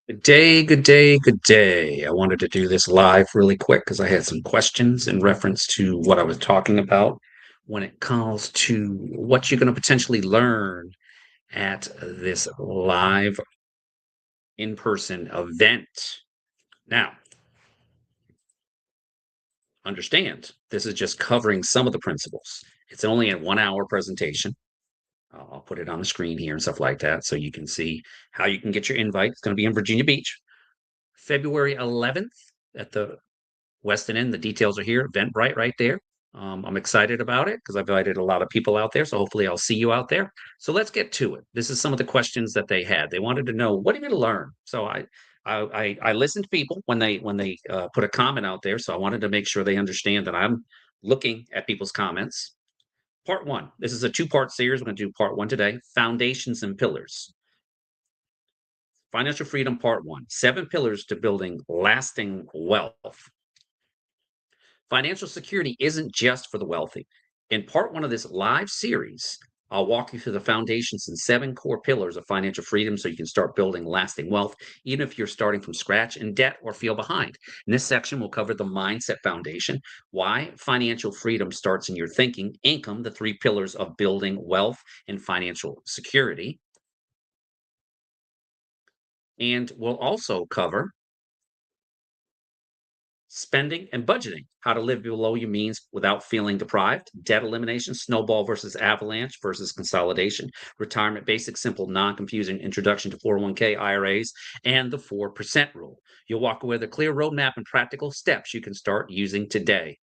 Good day, good day, good day. I wanted to do this live really quick because I had some questions in reference to what I was talking about when it comes to what you're going to potentially learn at this live in-person event. Now, understand this is just covering some of the principles. It's only a 1 hour presentation. I'll put it on the screen here and stuff like that so you can see how you can get your invite. It's going to be in Virginia Beach, February 11th at the Weston Inn. The details are here. Eventbrite right there. I'm excited about it because I've invited a lot of people out there. So hopefully I'll see you out there. So let's get to it. This is some of the questions that they had. They wanted to know what are you going to learn. So I listen to people when they put a comment out there. So I wanted to make sure they understand that I'm looking at people's comments. Part one. This is a two-part series. We're going to do part one today. Foundations and pillars. Financial freedom, part one. 7 pillars to building lasting wealth. Financial security isn't just for the wealthy. In part one of this live series, I'll walk you through the foundations and 7 core pillars of financial freedom so you can start building lasting wealth, even if you're starting from scratch in debt or feel behind. In this section, we'll cover the mindset foundation, why financial freedom starts in your thinking, income, the 3 pillars of building wealth and financial security. And we'll also cover spending and budgeting, how to live below your means without feeling deprived, debt elimination, snowball versus avalanche versus consolidation, retirement basics, simple, non-confusing introduction to 401k, IRAs, and the 4% rule. You'll walk away with a clear roadmap and practical steps you can start using today.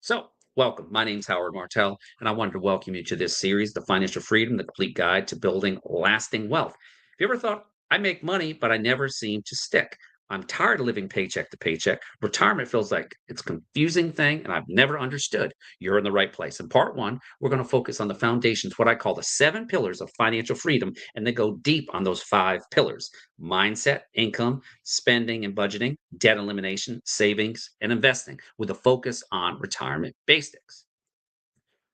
So, welcome. My name's Howard Martell, and I wanted to welcome you to this series, The Financial Freedom, the complete guide to building lasting wealth. Have you ever thought, I make money, but I never seem to stick? I'm tired of living paycheck to paycheck. Retirement feels like it's a confusing thing, and I've never understood. You're in the right place. In part one, we're going to focus on the foundations, what I call the 7 pillars of financial freedom, and then go deep on those 5 pillars: mindset, income, spending and budgeting, debt elimination, savings, and investing, with a focus on retirement basics.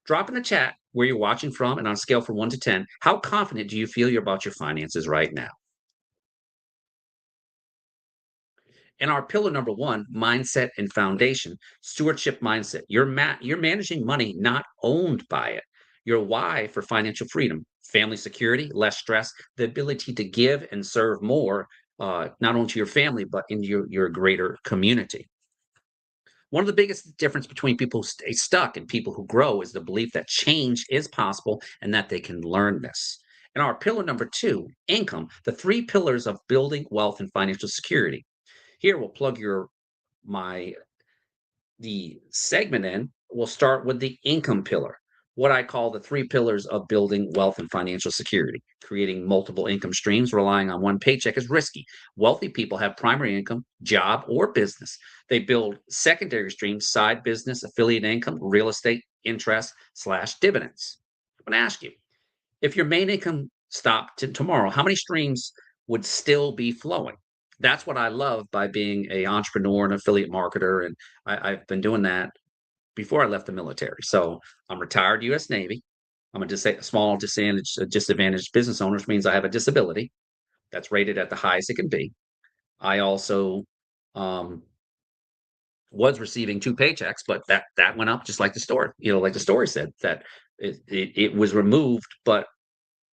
Drop in the chat where you're watching from, and on a scale from 1 to 10, how confident do you feel you're about your finances right now? In our pillar number one, mindset and foundation, stewardship mindset. You're managing money, not owned by it. Your why for financial freedom, family security, less stress, the ability to give and serve more, not only to your family, but in your greater community. One of the biggest difference between people who stay stuck and people who grow is the belief that change is possible and that they can learn this. And our pillar number two, income, the 3 pillars of building wealth and financial security. Here we'll plug your my the segment in. We'll start with the income pillar, what I call the 3 pillars of building wealth and financial security. Creating multiple income streams relying on one paycheck is risky. Wealthy people have primary income, job, or business. They build secondary streams, side business, affiliate income, real estate, interest slash dividends. I'm going to ask you, if your main income stopped tomorrow, how many streams would still be flowing? That's what I love by being a entrepreneur and affiliate marketer, and I've been doing that before I left the military. So I'm retired U.S. Navy. I'm a small disadvantaged business owner, which means I have a disability that's rated at the highest it can be. I also um, was receiving 2 paychecks, but that went up just like the story. Like the story said, that it was removed, but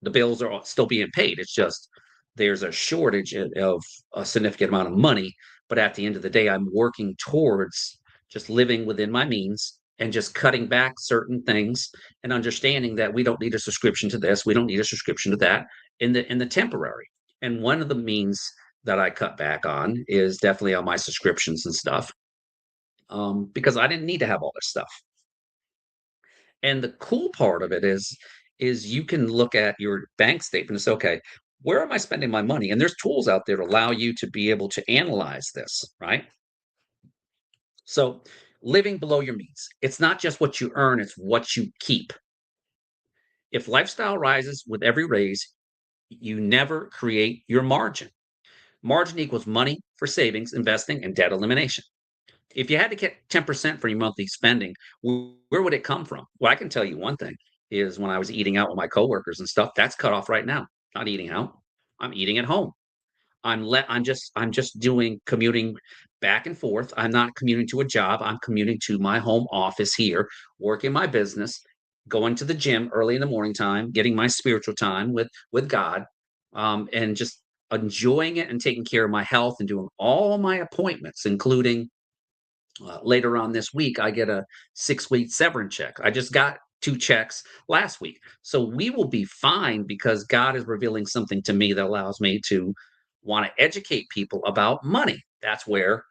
the bills are still being paid. It's just there's a shortage of a significant amount of money. But at the end of the day, I'm working towards just living within my means and just cutting back certain things and understanding that we don't need a subscription to this, we don't need a subscription to that in the temporary. And one of the means that I cut back on is definitely on my subscriptions and stuff, because I didn't need to have all this stuff. And the cool part of it is you can look at your bank statement and say, okay, where am I spending my money? And there's tools out there to allow you to be able to analyze this, right? So living below your means, it's not just what you earn, it's what you keep. If lifestyle rises with every raise, you never create your margin. Margin equals money for savings, investing, and debt elimination. If you had to get 10% for your monthly spending, where would it come from? Well, I can tell you one thing is when I was eating out with my coworkers and stuff, that's cut off right now. Not eating out. I'm eating at home. I'm just doing commuting back and forth. I'm not commuting to a job. I'm commuting to my home office here, working my business, going to the gym early in the morning time, getting my spiritual time with God, and just enjoying it and taking care of my health and doing all my appointments, including later on this week, I get a 6-week severance check. I just got 2 checks last week. So we will be fine because God is revealing something to me that allows me to want to educate people about money. That's where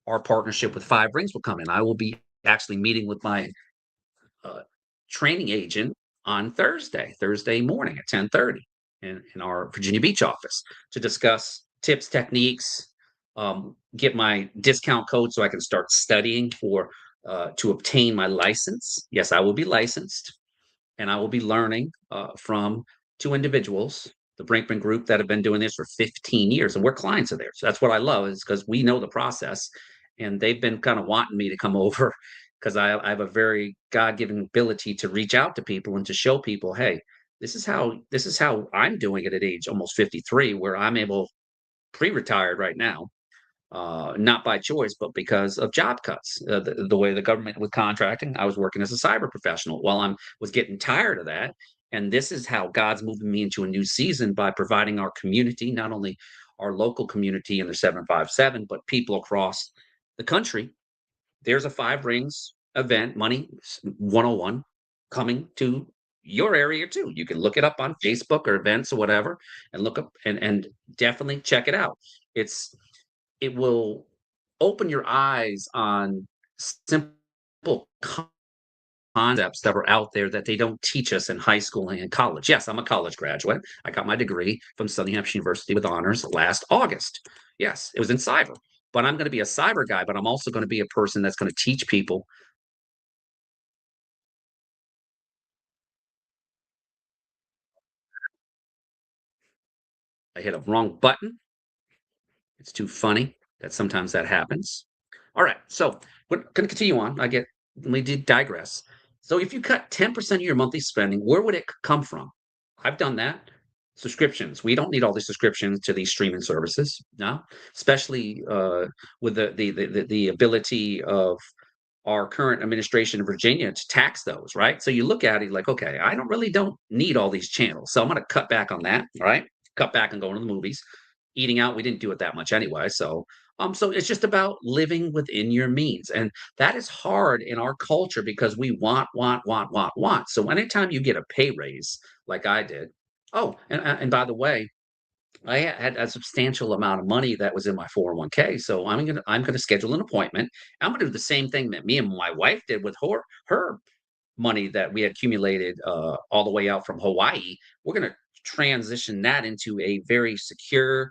our partnership with Five Rings will come in. I will be actually meeting with my uh, training agent on Thursday morning at 10:30 in our Virginia Beach office to discuss tips, techniques, get my discount code so I can start studying for to obtain my license. Yes, I will be licensed and I will be learning from 2 individuals, the Brinkman Group, that have been doing this for 15 years, and we're clients of theirs. So that's what I love, is because we know the process, and they've been kind of wanting me to come over because I have a very God-given ability to reach out to people and to show people, hey, this is how I'm doing it at age almost 53, where I'm able pre-retired right now, not by choice, but because of job cuts. The way the government was contracting, I was working as a cyber professional. Well, I was getting tired of that, and this is how God's moving me into a new season by providing our community, not only our local community in the 757, but people across the country. There's a Five Rings event, Money 101, coming to your area too. You can look it up on Facebook or events or whatever, and look up and definitely check it out. It's it will open your eyes on simple concepts that are out there that they don't teach us in high school and in college. Yes, I'm a college graduate. I got my degree from Southern Hampshire University with honors last August. Yes, it was in cyber. But I'm going to be a cyber guy, but I'm also going to be a person that's going to teach people. I hit a wrong button. It's too funny that sometimes that happens. All right, so we're going to continue on. Let me digress. So if you cut 10% of your monthly spending, where would it come from? I've done that. Subscriptions. We don't need all these subscriptions to these streaming services, no, especially with the ability of our current administration in Virginia to tax those, right? So you look at it like, okay, I don't need all these channels. So I'm going to cut back on that, all right? Cut back on going to the movies. Eating out, we didn't do it that much anyway. So it's just about living within your means. And that is hard in our culture because we want. So anytime you get a pay raise like I did, oh, and by the way, I had a substantial amount of money that was in my 401k. So I'm gonna schedule an appointment. I'm gonna do the same thing that me and my wife did with her money that we had accumulated all the way out from Hawaii. We're gonna transition that into a very secure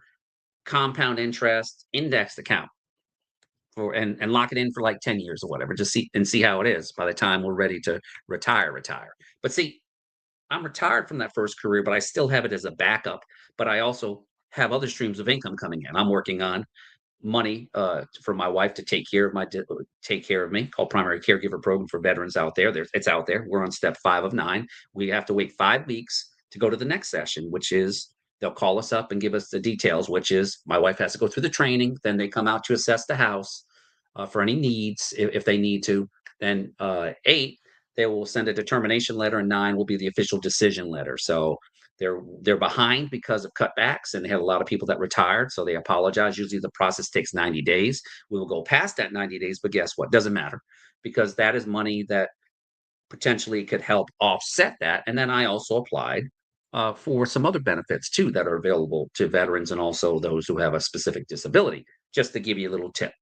compound interest indexed account for and lock it in for like 10 years or whatever. Just see how it is by the time we're ready to retire. But see, I'm retired from that first career, but I still have it as a backup. But I also have other streams of income coming in. I'm working on money for my wife to take care of me, called primary caregiver program for veterans out there. It's out there. We're on step 5 of 9. We have to wait 5 weeks to go to the next session, which is they'll call us up and give us the details, which is my wife has to go through the training. Then they come out to assess the house for any needs if they need to. Then 8, they will send a determination letter, and 9 will be the official decision letter. So they're behind because of cutbacks, and they had a lot of people that retired, so they apologize. Usually the process takes 90 days. We will go past that 90 days, but guess what? Doesn't matter because that is money that potentially could help offset that. And then I also applied for some other benefits too that are available to veterans and also those who have a specific disability. Just to give you a little tip,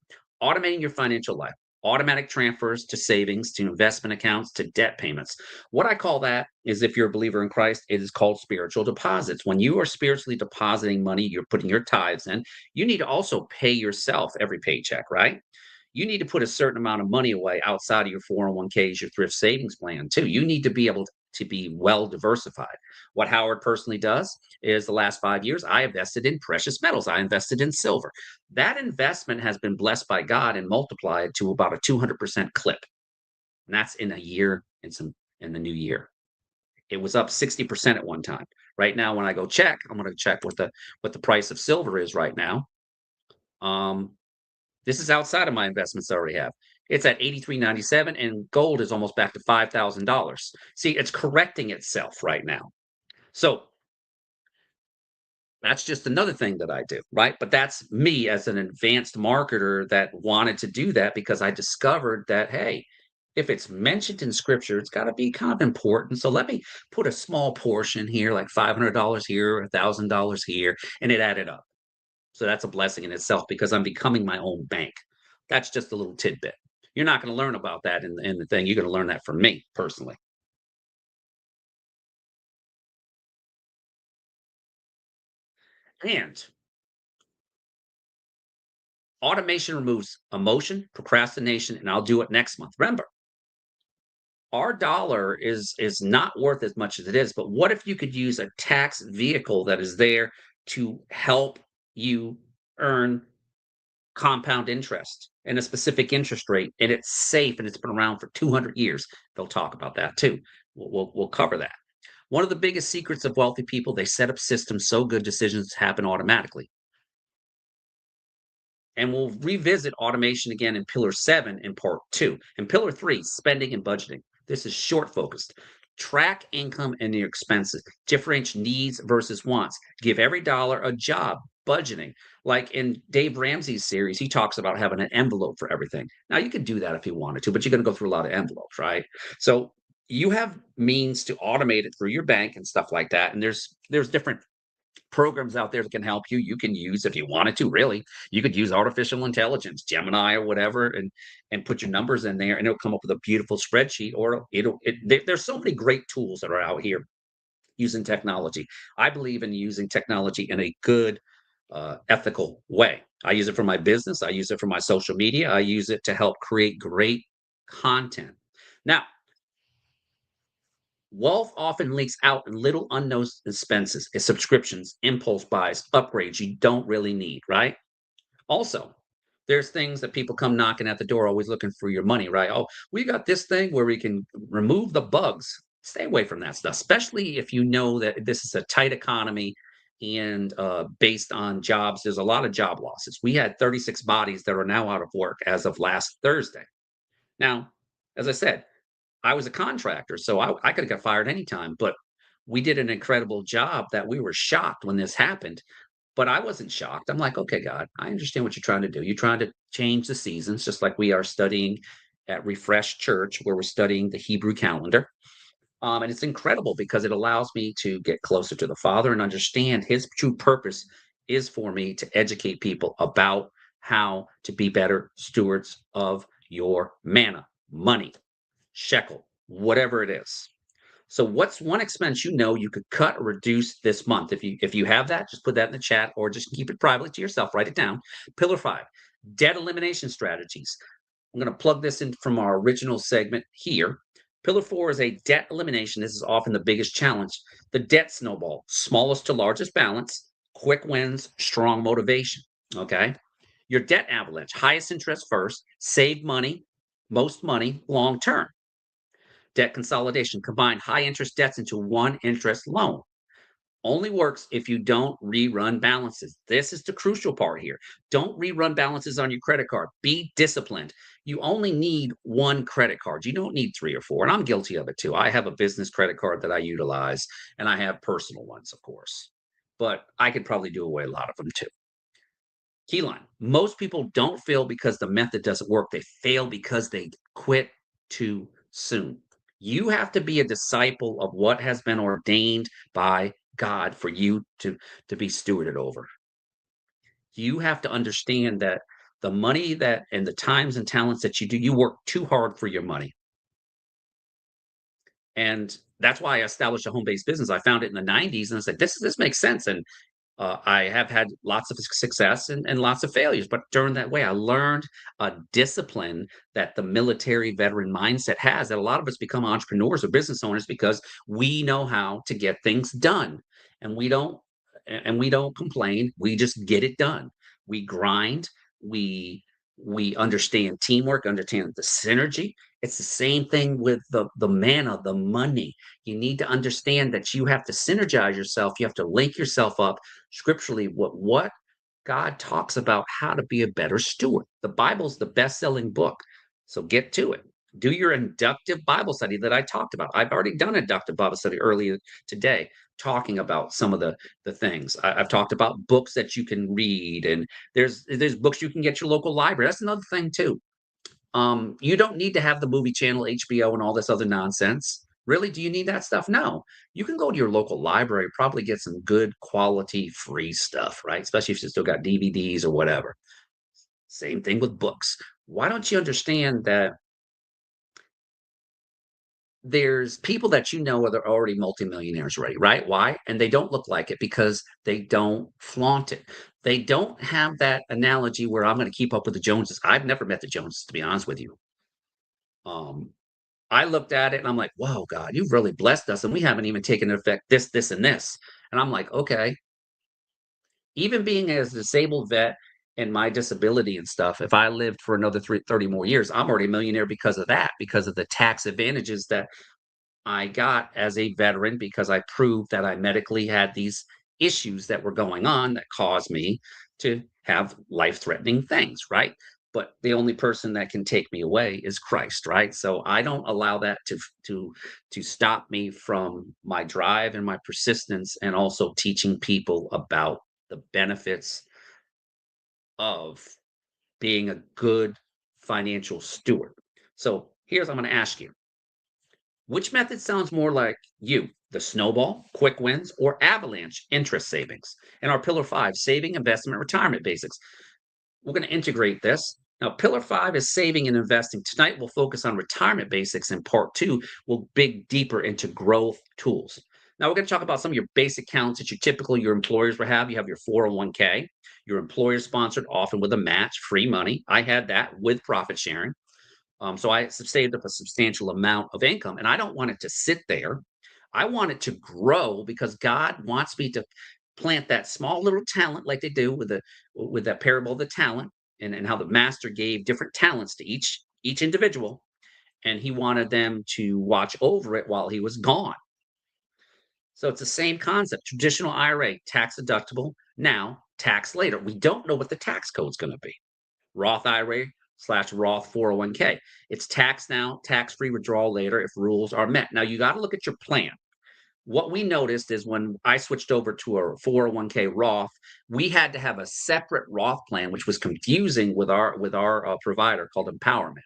automating your financial life, automatic transfers to savings, to investment accounts, to debt payments. What I call that is, if you're a believer in Christ, it is called spiritual deposits. When you are spiritually depositing money, you're putting your tithes in. You need to also pay yourself every paycheck, right? You need to put a certain amount of money away outside of your 401ks, your thrift savings plan too. You need to be able to be well diversified. What Howard personally does is, the last 5 years, I invested in precious metals. I invested in silver. That investment has been blessed by God and multiplied to about a 200% clip. And that's in a year in the new year. It was up 60% at one time. Right now, when I go check, I'm going to check what the price of silver is right now. Um, this is outside of my investments I already have. It's at 83.97, and gold is almost back to $5,000. See, it's correcting itself right now. So that's just another thing that I do, right? But that's me as an advanced marketer that wanted to do that because I discovered that, hey, if it's mentioned in scripture, it's got to be kind of important. So let me put a small portion here, like $500 here, $1,000 here, and it added up. So that's a blessing in itself because I'm becoming my own bank. That's just a little tidbit. You're not going to learn about that in the thing. You're going to learn that from me personally. And automation removes emotion, procrastination, and I'll do it next month. Remember, our dollar is not worth as much as it is, but what if you could use a tax vehicle that is there to help you earn compound interest and a specific interest rate, and it's safe and it's been around for 200 years? They'll talk about that too. We'll cover that. One of the biggest secrets of wealthy people, they set up systems so good decisions happen automatically. And we'll revisit automation again in Pillar 7 in Part 2. And Pillar 3, spending and budgeting. This is short focused. Track income and your expenses, differentiate needs versus wants, give every dollar a job, budgeting. Like in Dave Ramsey's series, he talks about having an envelope for everything. Now, you could do that if you wanted to, but you're going to go through a lot of envelopes, right? So you have means to automate it through your bank and stuff like that. And there's different programs out there that can help you. You can use if you wanted to, really. You could use artificial intelligence, Gemini or whatever, and put your numbers in there, and it'll come up with a beautiful spreadsheet. Or there's so many great tools that are out here using technology. I believe in using technology in a good, ethical way. I use it for my business. I use it for my social media. I use it to help create great content. Now, wealth often leaks out in little unknown expenses, subscriptions, impulse buys, upgrades you don't really need, right? Also, there's things that people come knocking at the door, always looking for your money, right? Oh, we got this thing where we can remove the bugs. Stay away from that stuff, especially if you know that this is a tight economy and based on jobs, there's a lot of job losses. We had 36 bodies that are now out of work as of last Thursday. Now, as I said, I was a contractor, so I could have got fired anytime, but we did an incredible job that we were shocked when this happened. But I wasn't shocked. I'm like, okay, God, I understand what you're trying to do. You're trying to change the seasons, just like we are studying at Refresh Church, where we're studying the Hebrew calendar. And it's incredible because it allows me to get closer to the Father and understand His true purpose is for me to educate people about how to be better stewards of your manna, money, shekel, whatever it is. So what's one expense you know you could cut or reduce this month? If you have that, just put that in the chat or just keep it privately to yourself. Write it down. Pillar 5, debt elimination strategies. I'm going to plug this in from our original segment here. Pillar 4 is a debt elimination. This is often the biggest challenge. The debt snowball, smallest to largest balance, quick wins, strong motivation. Okay. Your debt avalanche, highest interest first, save money, most money long term. Debt consolidation, combine high interest debts into one interest loan. Only works if you don't rerun balances. This is the crucial part here. Don't rerun balances on your credit card. Be disciplined. You only need one credit card. You don't need three or four. And I'm guilty of it too. I have a business credit card that I utilize, and I have personal ones, of course. But I could probably do away a lot of them too. Keyline. Most people don't fail because the method doesn't work. They fail because they quit too soon. You have to be a disciple of what has been ordained by God for you to be stewarded over. You have to understand that the money that and the times and talents that you do, you work too hard for your money. And that's why I established a home-based business. I found it in the 90s and I said, this makes sense. And I have had lots of success and lots of failures, but during that way, I learned a discipline that the military veteran mindset has. That a lot of us become entrepreneurs or business owners because we know how to get things done, and we don't complain. We just get it done. We grind. We we understand teamwork, understand the synergy, It's the same thing with the manna, the money. You need to understand that you have to synergize yourself. You have to link yourself up scripturally. What God talks about how to be a better steward. The Bible's the best-selling book. So get to it. Do your inductive Bible study that I talked about. I've already done inductive Bible study earlier today, talking about some of the things. I've talked about books that you can read, and there's books you can get your local library. That's another thing too. You don't need to have the movie channel, HBO, and all this other nonsense. Really, do you need that stuff? No. You can go to your local library, probably get some good quality free stuff, right? Especially if you still got DVDs or whatever. Same thing with books. Why don't you understand that there's people that you know are already multimillionaires already, right? Why? And they don't look like it because they don't flaunt it. They don't have that analogy where I'm going to keep up with the Joneses. I've never met the Joneses, to be honest with you. Um, I looked at it and I'm like, "Whoa, God, you've really blessed us, and we haven't even taken into effect this, this, and this." And I'm like, "Okay." Even being as a disabled vet and my disability and stuff, if I lived for another 30 more years, I'm already a millionaire because of that, because of the tax advantages that I got as a veteran, because I proved that I medically had these issues that were going on that caused me to have life-threatening things, right? But the only person that can take me away is Christ, right? So I don't allow that to stop me from my drive and my persistence, and also teaching people about the benefits of being a good financial steward. So here's I'm going to ask you, which method sounds more like you? The snowball, quick wins, or avalanche, interest savings? And our pillar five, saving, investment, retirement basics. We're going to integrate this. Now, pillar five is saving and investing. Tonight, we'll focus on retirement basics. In part two, we'll dig deeper into growth tools. Now, we're going to talk about some of your basic accounts that your employers will have. You have your 401k, your employer sponsored, often with a match, free money. I had that with profit sharing. So I saved up a substantial amount of income, and I don't want it to sit there. I want it to grow because God wants me to plant that small little talent, like they do with that parable of the talent, and how the master gave different talents to each individual, and he wanted them to watch over it while he was gone. So it's the same concept. Traditional IRA, tax deductible now, tax later. We don't know what the tax code is going to be. Roth IRA slash Roth 401k. It's tax now, tax free withdrawal later if rules are met. Now, you got to look at your plan. What we noticed is when I switched over to a 401k Roth, we had to have a separate Roth plan, which was confusing with our provider called Empowerment.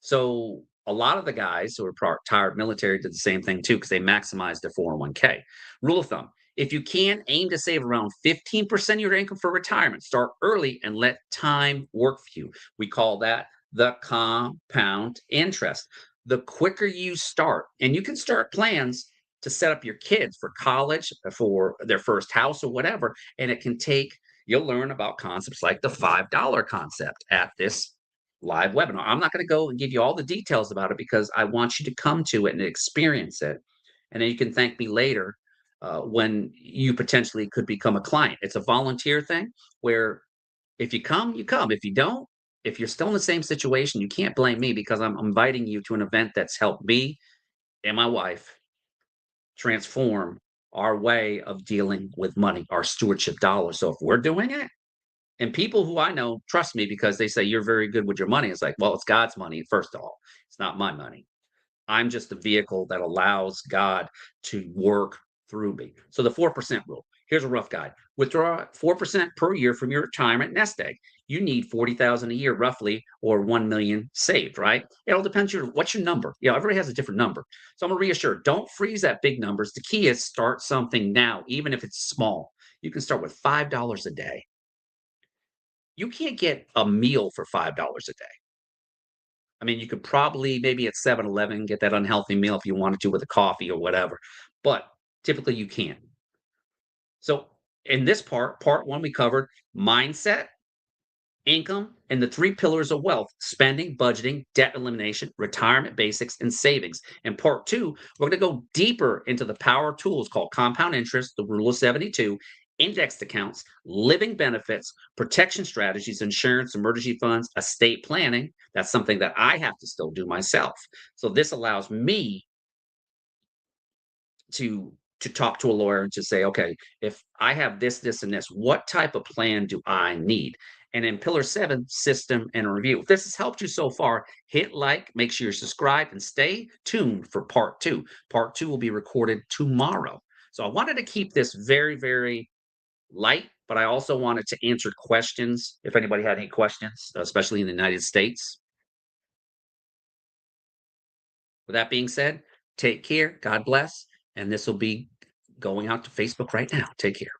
So a lot of the guys who are retired military did the same thing too, because they maximized their 401k. Rule of thumb: if you can, aim to save around 15% of your income for retirement. Start early and let time work for you. We call that the compound interest. The quicker you start, and you can start plans to set up your kids for college, for their first house or whatever, and it can take, you'll learn about concepts like the $5 concept at this live webinar. I'm not going to go and give you all the details about it because I want you to come to it and experience it. And then you can thank me later when you potentially could become a client. It's a volunteer thing where if you come, you come. If you don't, if you're still in the same situation, you can't blame me because I'm inviting you to an event that's helped me and my wife transform our way of dealing with money, our stewardship dollars. So if we're doing it, and people who I know trust me because they say, "You're very good with your money." It's like, well, it's God's money, first of all. It's not my money. I'm just the vehicle that allows God to work through me. So the 4% rule. Here's a rough guide. Withdraw 4% per year from your retirement nest egg. You need 40,000 a year roughly, or 1 million saved, right? It all depends what's your number. Yeah, everybody has a different number. So I'm gonna reassure, don't freeze at big numbers. The key is start something now, even if it's small. You can start with $5 a day. You can't get a meal for $5 a day. I mean, you could probably maybe at 7-Eleven get that unhealthy meal if you wanted to with a coffee or whatever, but typically you can't. So in this part one, we covered mindset, income, and the three pillars of wealth: spending, budgeting, debt elimination, retirement basics, and savings. In part two, we're going to go deeper into the power tools called compound interest, the rule of 72, indexed accounts, living benefits, protection strategies, insurance, emergency funds, estate planning. That's something that I have to still do myself. So this allows me to talk to a lawyer and to say, okay, if I have this, this, and this, what type of plan do I need? And in pillar 7, system and review. If this has helped you so far, hit like, make sure you're subscribed, and stay tuned for part 2. Part 2 will be recorded tomorrow. So I wanted to keep this very, very light, but I also wanted to answer questions if anybody had any questions, especially in the United States. With that being said, take care. God bless. And this will be going out to Facebook right now. Take care.